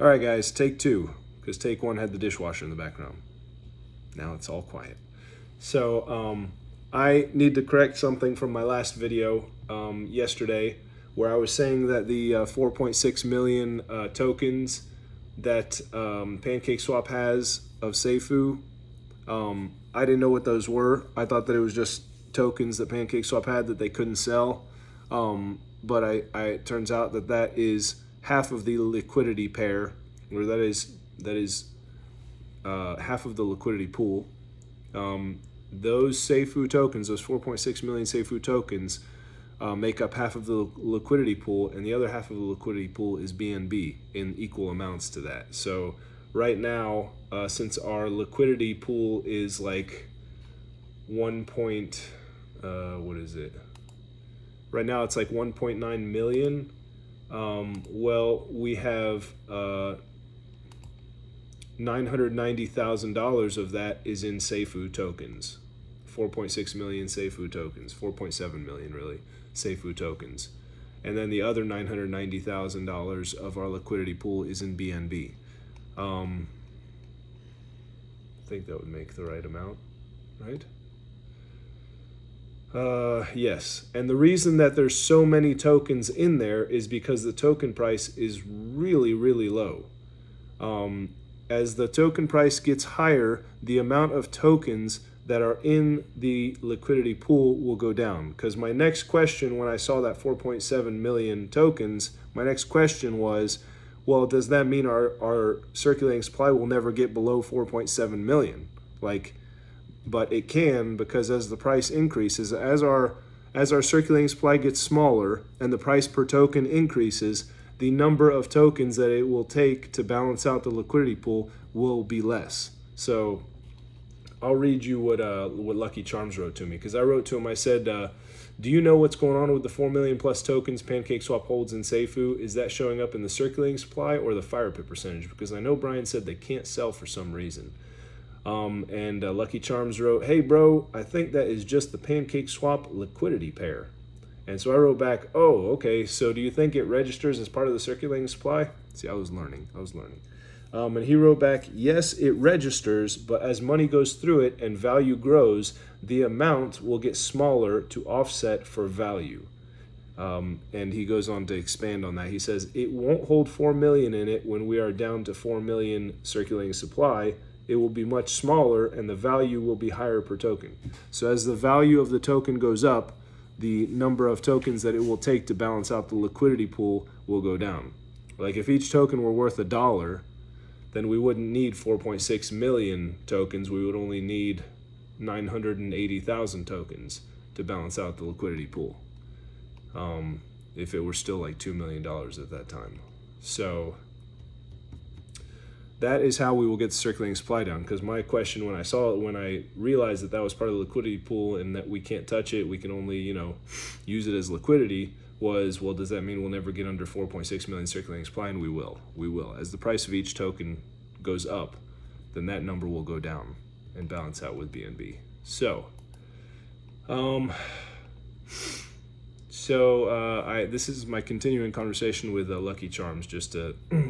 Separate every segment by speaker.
Speaker 1: All right, guys, take two, because take one had the dishwasher in the background. Now it's all quiet. So I need to correct something from my last video yesterday, where I was saying that the 4.6 million tokens that PancakeSwap has of Safuu, I didn't know what those were. I thought that it was just tokens that PancakeSwap had that they couldn't sell. But it turns out that that is half of the liquidity pair, or that is half of the liquidity pool. Those Safuu tokens, those 4.6 million Safuu tokens, make up half of the liquidity pool, and the other half of the liquidity pool is BNB in equal amounts to that. So right now, since our liquidity pool is like what is it? Right now it's like 1.9 million. Well, we have $990,000 of that is in Safuu tokens. 4.6 million Safuu tokens, 4.7 million really, Safuu tokens. And then the other $990,000 of our liquidity pool is in BNB. I think that would make the right amount, right? Yes, and the reason that there's so many tokens in there is because the token price is really, really low. As the token price gets higher, the amount of tokens that are in the liquidity pool will go down. Because my next question, when I saw that 4.7 million tokens, my next question was, well, does that mean our circulating supply will never get below 4.7 million? But it can, because as the price increases, as our circulating supply gets smaller and the price per token increases, the number of tokens that it will take to balance out the liquidity pool will be less. So I'll read you what Lucky Charms wrote to me, because I wrote to him, I said, do you know what's going on with the 4 million plus tokens PancakeSwap holds in Safuu? Is that showing up in the circulating supply or the fire pit percentage? Because I know Brian said they can't sell for some reason. Lucky Charms wrote, hey bro, I think that is just the PancakeSwap liquidity pair. And so I wrote back, oh, okay, so do you think it registers as part of the circulating supply? See, I was learning. And he wrote back, yes, it registers, but as money goes through it and value grows, the amount will get smaller to offset for value. And he goes on to expand on that. He says, it won't hold 4 million in it when we are down to 4 million circulating supply. It will be much smaller and the value will be higher per token. So as the value of the token goes up, the number of tokens that it will take to balance out the liquidity pool will go down. Like if each token were worth $1, then we wouldn't need 4.6 million tokens. We would only need 980,000 tokens to balance out the liquidity pool. If it were still like $2 million at that time. So that is how we will get the circulating supply down. Because my question when I saw it, when I realized that that was part of the liquidity pool and that we can't touch it, we can only, use it as liquidity, was, well, does that mean we'll never get under 4.6 million circulating supply? And we will. As the price of each token goes up, then that number will go down and balance out with BNB. So, this is my continuing conversation with Lucky Charms.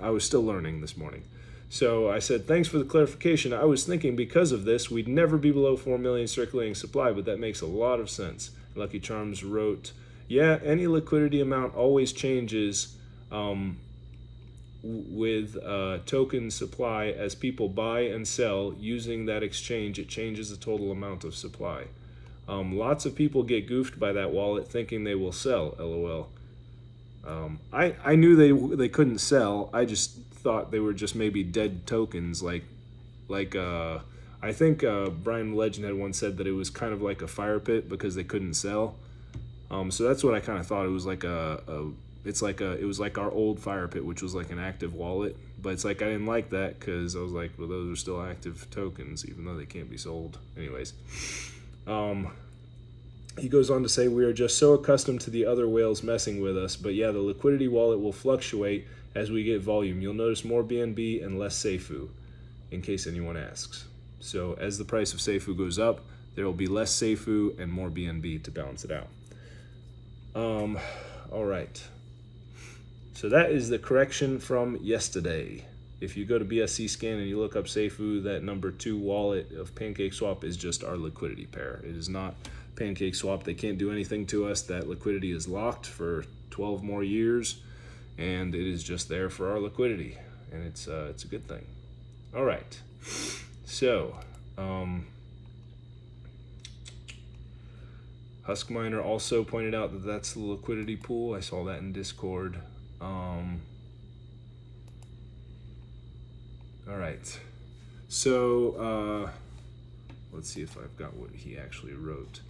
Speaker 1: I was still learning this morning. So I said, thanks for the clarification. I was thinking because of this, we'd never be below 4 million circulating supply, but that makes a lot of sense. Lucky Charms wrote, yeah, any liquidity amount always changes with token supply. As people buy and sell using that exchange, it changes the total amount of supply. Lots of people get goofed by that wallet thinking they will sell, LOL. I knew they couldn't sell. I just thought they were just maybe dead tokens. I think Brian Legend had once said that it was kind of like a fire pit because they couldn't sell. So that's what I kind of thought. It was like it was like our old fire pit, which was like an active wallet. But it's like I didn't like that because I was like, well, those are still active tokens, even though they can't be sold. Anyways. He goes on to say, we are just so accustomed to the other whales messing with us, but yeah, the liquidity wallet will fluctuate as we get volume. You'll notice more BNB and less Safuu, in case anyone asks. So as the price of Safuu goes up, there will be less Safuu and more BNB to balance it out. All right. So that is the correction from yesterday. if you go to BSC Scan and you look up Safuu, that number 2 wallet of PancakeSwap is just our liquidity pair. It is not PancakeSwap. They can't do anything to us. That liquidity is locked for 12 more years, and it is just there for our liquidity, and it's a good thing. All right, so Huskminer also pointed out that that's the liquidity pool. I saw that in Discord. All right, so let's see if I've got what he actually wrote.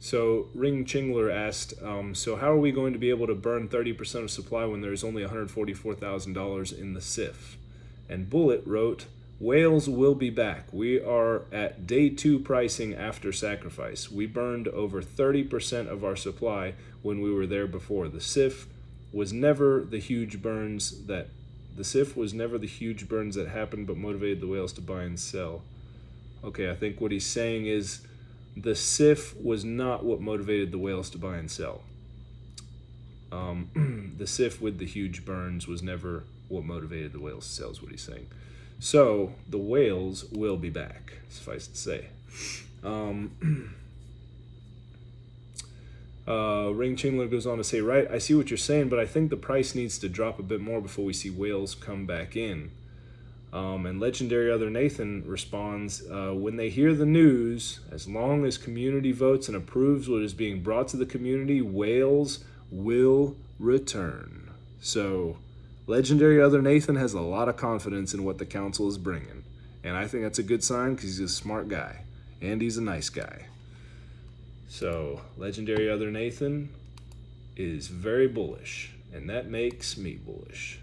Speaker 1: So Ring Chingler asked, so how are we going to be able to burn 30% of supply when there's only $144,000 in the SIF? And Bullet wrote, whales will be back. We are at day 2 pricing after sacrifice. We burned over 30% of our supply when we were there before. The SIF was never the huge burns that happened but motivated the whales to buy and sell. Okay, I think what he's saying is the SIF was not what motivated the whales to buy and sell. The SIF with the huge burns was never what motivated the whales to sell, is what he's saying. So the whales will be back, suffice to say. Ring Chingler goes on to say, right, I see what you're saying, but I think the price needs to drop a bit more before we see whales come back in. And Legendary Other Nathan responds, when they hear the news, as long as community votes and approves what is being brought to the community, whales will return. So Legendary Other Nathan has a lot of confidence in what the council is bringing. And I think that's a good sign because he's a smart guy. And he's a nice guy. So Legendary Other Nathan is very bullish. And that makes me bullish.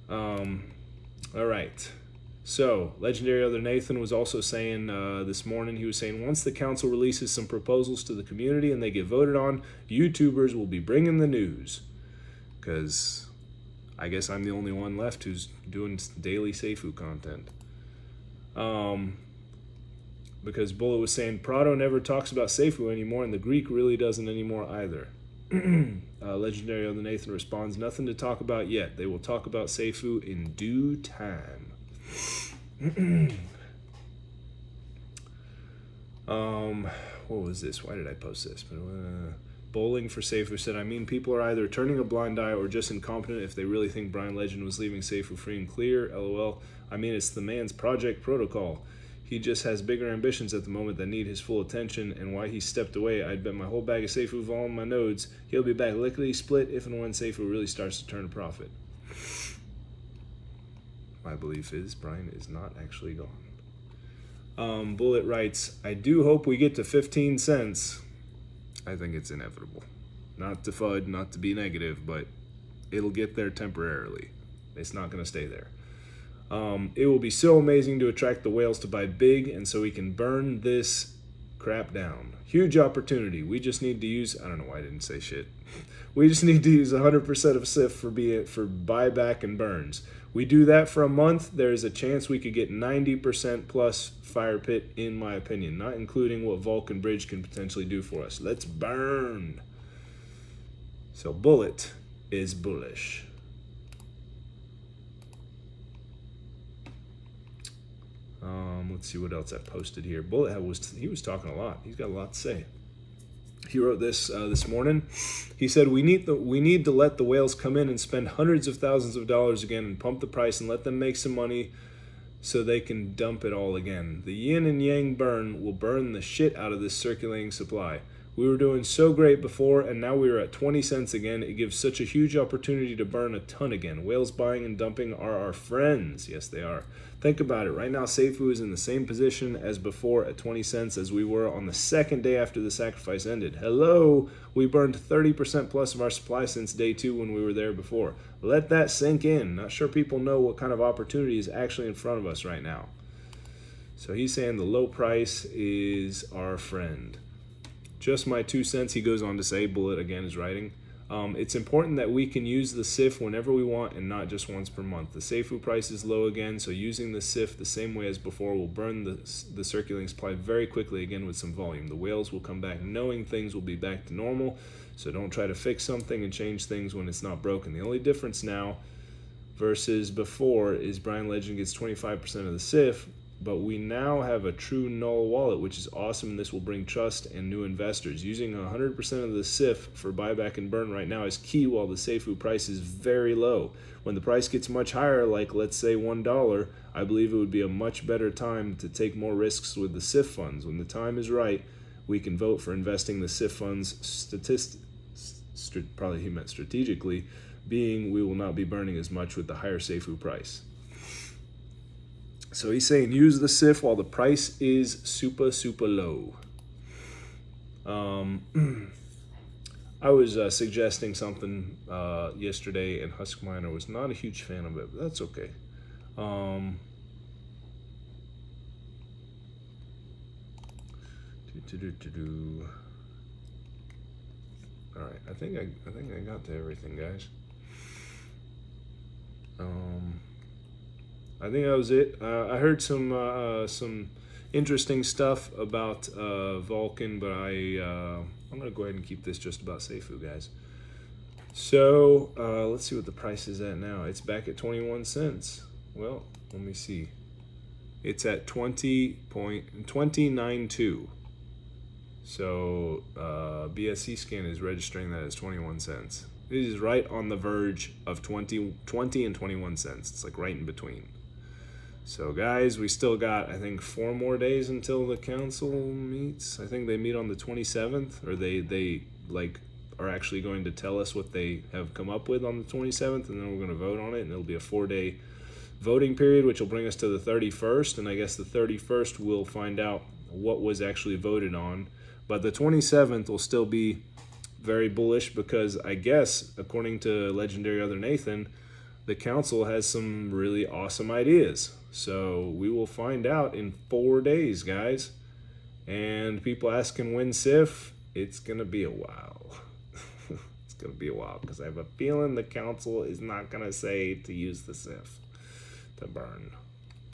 Speaker 1: All right, so Legendary Other Nathan was also saying this morning, he was saying once the council releases some proposals to the community and they get voted on, YouTubers will be bringing the news. Because I guess I'm the only one left who's doing daily Safuu content. Because Bullet was saying Prado never talks about Safuu anymore, and the Greek really doesn't anymore either. Legendary Other Nathan responds, nothing to talk about yet. They will talk about Safuu in due time. What was this? Why did I post this? Bowling for Safuu said, I mean, people are either turning a blind eye or just incompetent if they really think Brian Legend was leaving Safuu free and clear. LOL. I mean, it's the man's project protocol. He just has bigger ambitions at the moment that need his full attention, and why he stepped away, I'd bet my whole bag of Safuu vol on my nodes. He'll be back lickety split if and when Safuu really starts to turn a profit. My belief is Brian is not actually gone. Bullet writes, I do hope we get to 15 cents. I think it's inevitable. Not to FUD, not to be negative, but it'll get there temporarily. It's not going to stay there. It will be so amazing to attract the whales to buy big, and so we can burn this crap down. Huge opportunity. We just need to use, I don't know why I didn't say shit. We just need to use 100% of SIF for buyback and burns. We do that for a month, there's a chance we could get 90% plus fire pit, in my opinion, not including what Vulcan Bridge can potentially do for us. Let's burn. So Bullet is bullish. Let's see what else I posted here. Bullet he was talking a lot. He's got a lot to say. He wrote this morning. He said, we need to let the whales come in and spend hundreds of thousands of dollars again and pump the price and let them make some money so they can dump it all again. The yin and yang burn will burn the shit out of this circulating supply. We were doing so great before, and now we are at 20 cents again. It gives such a huge opportunity to burn a ton again. Whales buying and dumping are our friends. Yes, they are. Think about it. Right now, Safuu is in the same position as before at 20 cents as we were on the second day after the sacrifice ended. Hello! We burned 30% plus of our supply since day 2 when we were there before. Let that sink in. Not sure people know what kind of opportunity is actually in front of us right now. So he's saying the low price is our friend. Just my 2 cents, he goes on to say, Bullet again is writing. It's important that we can use the SIF whenever we want and not just once per month. The Safuu price is low again, so using the SIF the same way as before will burn the circulating supply very quickly again with some volume. The whales will come back knowing things will be back to normal, so don't try to fix something and change things when it's not broken. The only difference now versus before is Brian Legend gets 25% of the SIF, but we now have a true null wallet, which is awesome, and this will bring trust and new investors. Using 100% of the SIF for buyback and burn right now is key while the Safuu price is very low. When the price gets much higher, like let's say $1, I believe it would be a much better time to take more risks with the SIF funds. When the time is right, we can vote for investing the SIF funds probably he meant strategically, being we will not be burning as much with the higher Safuu price. So he's saying use the SIF while the price is super, super low. I was suggesting something yesterday, and Huskminer was not a huge fan of it, but that's okay. All right, I think I got to everything, guys. I think that was it. I heard some interesting stuff about Vulcan, but I'm gonna go ahead and keep this just about Safuu, guys. So let's see what the price is at now. It's back at 21 cents. Well, let me see. It's at 20.292. So BSC scan is registering that as 21 cents. It is right on the verge of 20 and 21 cents. It's like right in between. So guys, we still got, I think, 4 more days until the council meets. I think they meet on the 27th, or they like are actually going to tell us what they have come up with on the 27th, and then we're going to vote on it, and it'll be a 4-day voting period, which will bring us to the 31st, and I guess the 31st we'll find out what was actually voted on. But the 27th will still be very bullish because I guess, according to legendary Other Nathan, the council has some really awesome ideas. So we will find out in 4 days, guys. And people asking when SIF, it's going to be a while. It's going to be a while because I have a feeling the council is not going to say to use the SIF to burn.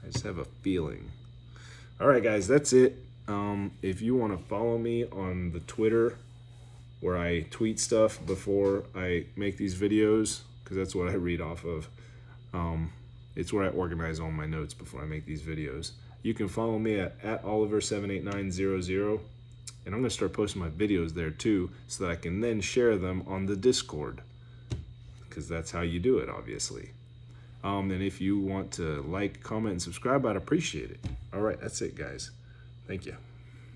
Speaker 1: I just have a feeling. All right, guys, that's it. If you want to follow me on the Twitter, where I tweet stuff before I make these videos, because that's what I read off of. It's where I organize all my notes before I make these videos. You can follow me at Oliver78900, and I'm going to start posting my videos there too, so that I can then share them on the Discord, because that's how you do it, obviously. And if you want to like, comment, and subscribe, I'd appreciate it. All right, that's it, guys. Thank you.